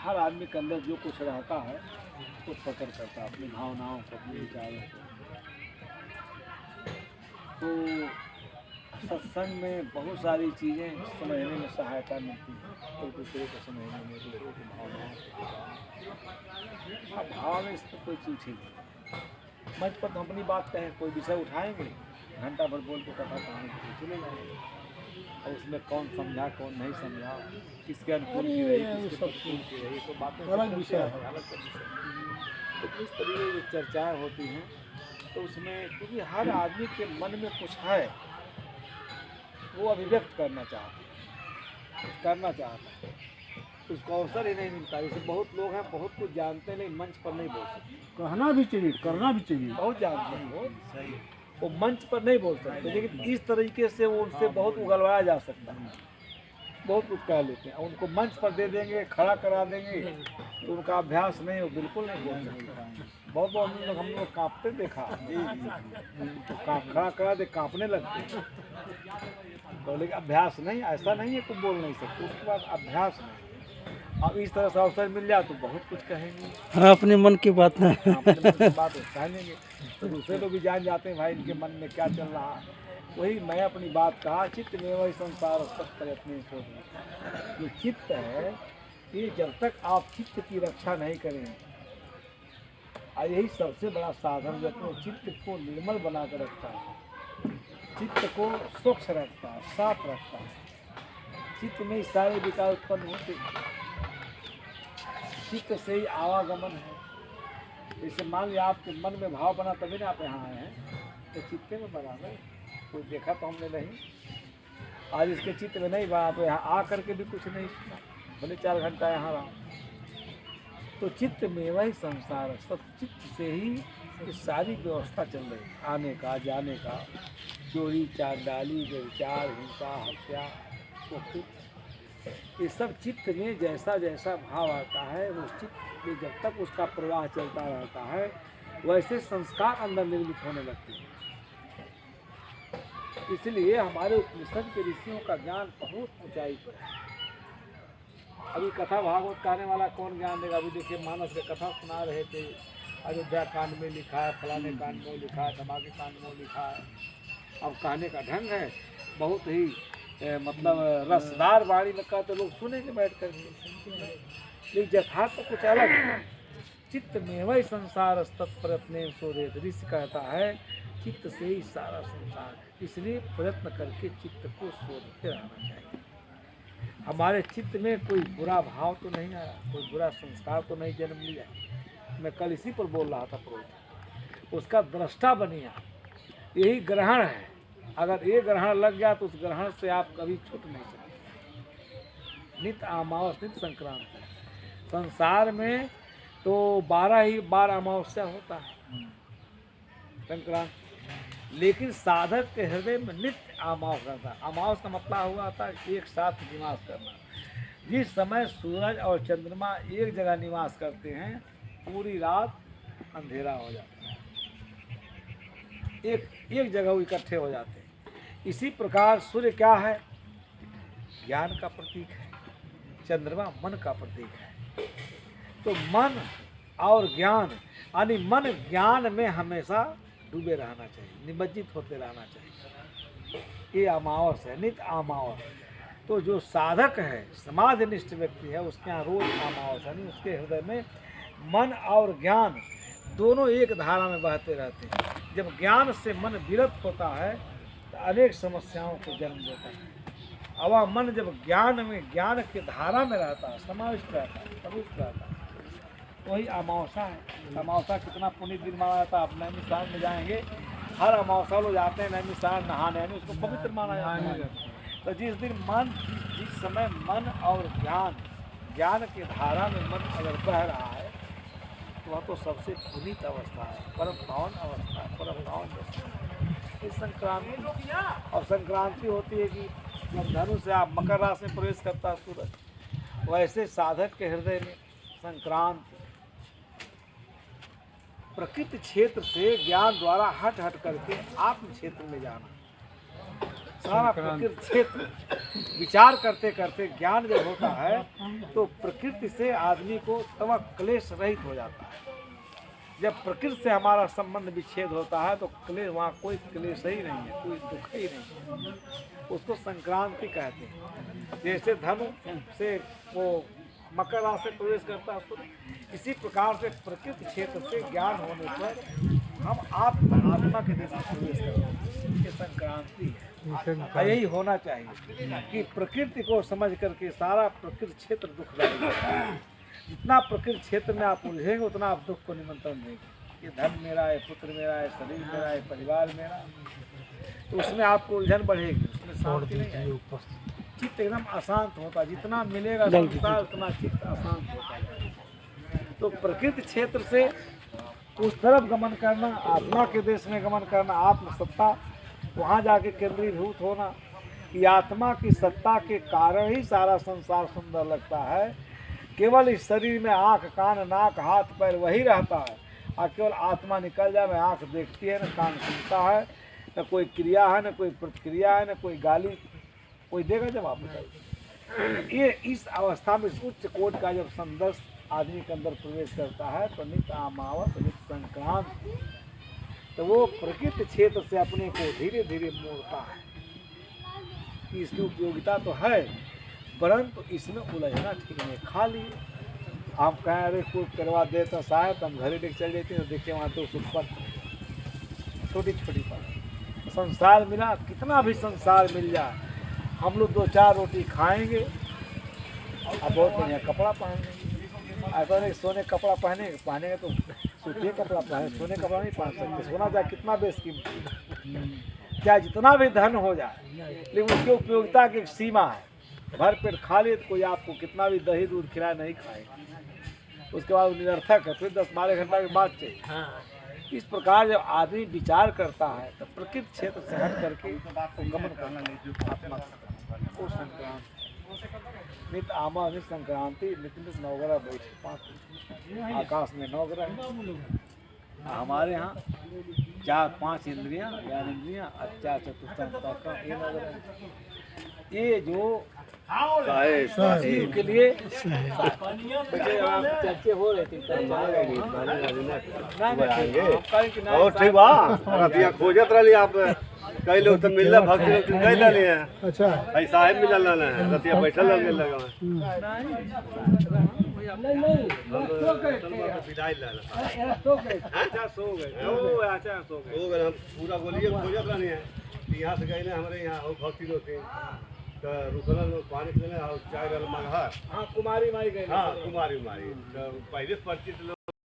हर आदमी के अंदर जो कुछ रहता है उसको प्रकट करता है, अपनी भावनाओं को, अपने विचारों को। तो सत्संग में बहुत सारी चीज़ें समझने में सहायता मिलती है, एक दूसरे को समझने में, दूसरे की भावनाओं को। अब भाव में इसमें कोई चीज़ ठीक नहीं। मंच पर तो अपनी बात कहें, कोई विषय उठाएंगे, घंटा भर बोल के कथा कहानी को चले जाएंगे, और उसमें कौन समझा कौन नहीं समझा, किसके अनुकूल की रही किसके प्रतिकूल की रही, तो बातें अलग विषय है, अलग विषय। तो इस तरीके की चर्चाएँ होती हैं। तो उसमें क्योंकि हर आदमी के मन में कुछ है, वो अभिव्यक्त करना चाहता है, उसको अवसर ही नहीं मिलता। जैसे बहुत लोग हैं, बहुत कुछ जानते हैं, लेकिन मंच पर नहीं बोल सकते। कहना भी चाहिए, करना भी चाहिए, बहुत जानते हैं वो मंच पर नहीं बोल सकते, लेकिन इस तरीके से वो उनसे बहुत उगलवाया जा सकता है, बहुत कुछ कह लेते हैं। उनको मंच पर दे देंगे, खड़ा करा देंगे, तो उनका अभ्यास नहीं, वो बिल्कुल नहीं बोल सकते। बहुत हम लोग काँपते देखा, तो खड़ा करा दे काँपने लगते, तो लेकिन अभ्यास नहीं, ऐसा नहीं है कि बोल नहीं सकते, उसके बाद अभ्यास नहीं। अब इस तरह से अवसर मिल जाए तो बहुत कुछ कहेंगे। हाँ, अपने मन की बात है, अपने मन की बात कह लेंगे, तो दूसरे लोग भी जान जाते हैं भाई इनके मन में क्या चल रहा है। वही मैं अपनी बात कहा, चित्त में वही संसार सब पर अपने सोच। जो चित्त है, ये जब तक आप चित्त की रक्षा नहीं करेंगे, और यही सबसे बड़ा साधन जो अपने चित्त को निर्मल बना कर रखता है, चित्त को स्वच्छ रखता है, साफ रखता है। चित्त में सारे विकार उत्पन्न होते हैं, चित्त से ही आवागमन है। जैसे मान लिया आपके मन में भाव बना तभी ना आप यहाँ आए हैं, तो चित्ते में बना नहीं, कोई देखा तो हमने नहीं। आज इसके चित्त में नहीं बना तो यहाँ आ करके भी कुछ नहीं सुना, भले 4 घंटा यहाँ रहा। तो चित्त में वही संसार है, सब चित्त से ही ये सारी व्यवस्था चल रही है, आने का, जाने का, चोरी चांडाली व्यभिचार हिंसा हत्या, तो ये सब चित्त में जैसा जैसा भाव आता है, उस चित्त में जब तक उसका प्रवाह चलता रहता है, वैसे संस्कार अंदर निर्मित होने लगते हैं। इसलिए हमारे उपनिषद के ऋषियों का ज्ञान बहुत ऊंचाई पर है। अभी कथा भागवत कहने वाला कौन ज्ञान देगा? अभी देखिए मानस में कथा सुना रहे थे, अयोध्या कांड में लिखा है, फलाने कांड में लिखा है, धमाके कांड में लिखा है। अब कहने का ढंग है बहुत ही मतलब रसदार वाणी में कहा तो लोग सुनेंगे बैठ कर, लेकिन यथार्थ तो कुछ अलग है। चित्त में वही संसार तत्पर अपने शोधित, ऋषि कहता है चित्त से ही सारा संसार, इसलिए प्रयत्न करके चित्त को शोधते रहना चाहिए। हमारे चित्त में कोई बुरा भाव तो नहीं आया, कोई बुरा संस्कार तो नहीं जन्म लिया। मैं कल इसी पर बोल रहा था, पुरोहित उसका दृष्टा बनिया, यही ग्रहण है। अगर ये ग्रहण लग गया तो उस ग्रहण से आप कभी छूट नहीं सकते। नित्य अमावस नित्य संक्रांति, संसार में तो 12 ही बार अमावस्या होता है संक्रांति, लेकिन साधक के हृदय में नित्य अमावस रहता है। अमावस का मतलब हुआ था एक साथ निवास करना। जिस समय सूरज और चंद्रमा एक जगह निवास करते हैं, पूरी रात अंधेरा हो जाता है, एक जगह वो इकट्ठे हो जाते हैं। इसी प्रकार सूर्य क्या है? ज्ञान का प्रतीक है, चंद्रमा मन का प्रतीक है। तो मन और ज्ञान, यानी मन ज्ञान में हमेशा डूबे रहना चाहिए, निमज्जित होते रहना चाहिए। ये अमावस है, नित्य अमावस। तो जो साधक है, समाधिनिष्ठ व्यक्ति है, उसके यहाँ रोज अमावस, यानी उसके हृदय में मन और ज्ञान दोनों एक धारा में बहते रहते हैं। जब ज्ञान से मन विरक्त होता है तो अनेक समस्याओं को जन्म देता है। अब वह मन जब ज्ञान के धारा में रहता है, समाविष्ट रहता है, प्रविष्ट रहता है, वही अमावस्या है। अमावस्या कितना पुण्य दिन माना जाता है। आप नैमिषारण्य में जाएंगे, हर अमावस्या लोग जाते हैं नैमिषारण्य नहाने, यानी उसको पवित्र माना जाता है। तो जिस समय मन और ज्ञान की धारा में मन अगर बह रहा है, तो वह तो सबसे पुनीत अवस्था है, परम पावन अवस्था है, परम पावन अवस्था। इस संक्रांति, और संक्रांति होती है कि जब धनु से आप मकर राशि में प्रवेश करता है सूरज, वैसे साधक के हृदय में संक्रांति प्रकृति क्षेत्र से ज्ञान द्वारा हट करके आत्म क्षेत्र में जाना। सारा प्रकृति क्षेत्र विचार करते करते ज्ञान जब होता है तो प्रकृति से आदमी को तब क्लेश रहित हो जाता है। जब प्रकृति से हमारा संबंध विच्छेद होता है तो क्लेश, वहाँ कोई क्लेश ही नहीं है, कोई दुख ही नहीं है। उसको संक्रांति कहते हैं। जैसे धनु से वो मकर राशि से प्रवेश करता है उसको, इसी प्रकार से प्रकृति क्षेत्र से ज्ञान होने पर हम आत्मा के देश में प्रवेश करते हैं। ये संक्रांति है। यही होना चाहिए कि प्रकृति को समझ करके सारा प्रकृति क्षेत्र दुखदायी है। जितना प्रकृति क्षेत्र में आप उलझेंगे उतना आप दुख को निमंत्रण देंगे। ये धन मेरा है, पुत्र मेरा है, शरीर मेरा है, परिवार मेरा, तो उसमें आपको उलझन बढ़ेगी, उसमें शांति नहीं आएगी। चित्त एकदम अशांत होता, जितना मिलेगा संसार उतना चित्त अशांत होता है। तो प्रकृति क्षेत्र से उस तरफ गमन करना, आत्मा के देश में गमन करना, आत्मसत्ता, वहाँ जाके केंद्रीभूत होना कि आत्मा की सत्ता के कारण ही सारा संसार सुंदर लगता है। केवल इस शरीर में आँख, कान, नाक, हाथ, पैर वही रहता है, और केवल आत्मा निकल जाए, मैं आँख देखती है, न कान सुनता है, न कोई क्रिया है, न कोई प्रतिक्रिया है, न कोई गाली कोई देगा जवाब बताइए। ये इस अवस्था में उच्च कोट का जब संदर्श आदमी के अंदर प्रवेश करता है तो नित्य अमावस नित्य संक्रांत, तो वो प्रकृति क्षेत्र से अपने को धीरे धीरे मोड़ता है। कि इसकी उपयोगिता तो है परंतु इसमें उलझना ठीक नहीं। खाली हम कहें अरे कोई करवा दे तो शायद हम घर ही लेके चल जाते हैं, देखिए वहाँ तो सुपर छोटी छोटी बात। संसार मिला, कितना भी संसार मिल जाए, हम लोग 2-4 रोटी खाएंगे और बहुत बढ़िया कपड़ा पहनेंगे। ऐसा नहीं सोने कपड़ा पहनेंगे तो सूती कपड़ा पहने, सोने कपड़ा नहीं पहन सकते। सोना चाहे कितना बेशकीमती, चाहे जितना भी धन हो जाए, लेकिन उसकी उपयोगिता की एक सीमा है। भर पेट खा ले तो कोई आपको कितना भी दही दूध खिलाए नहीं खाएगा, उसके बाद निरर्थक है, फिर 10-12 घंटा के बाद चाहिए। इस प्रकार जब आदमी विचार करता है तो प्रकृति क्षेत्र से हट करके गमन करना आत्मा को संक्रांति नित्य आमा नित्य संक्रांति नित्य नित्य नवग्रह बैठे 5 आकाश में 9 ग्रह हैं। हमारे यहाँ 4-5 इंद्रियाँ, ज्ञान इंद्रियाँ, अच्छा चतुष्टंता का ये 9 ग्रह हैं। ये जो शिव के लिए चर्चे हो रहे थे, और ठीक बा रतिया खोजत रही आप। कई लोग तो मिलना भक्ति लोग कई ले हैं। अच्छा ऐसा है मिलल ना है रतिया बैठल लगे लगा विदाई ला सो गए हम पूरा गोलिए खोजत रही है। यहाँ से गए हमारे यहाँ भक्ति होते तो रुकल पानी पीने और चाय वाला मगहर। हाँ कुमारी मारी गई। हाँ कुमारी मारी तो पहले परिचित लोग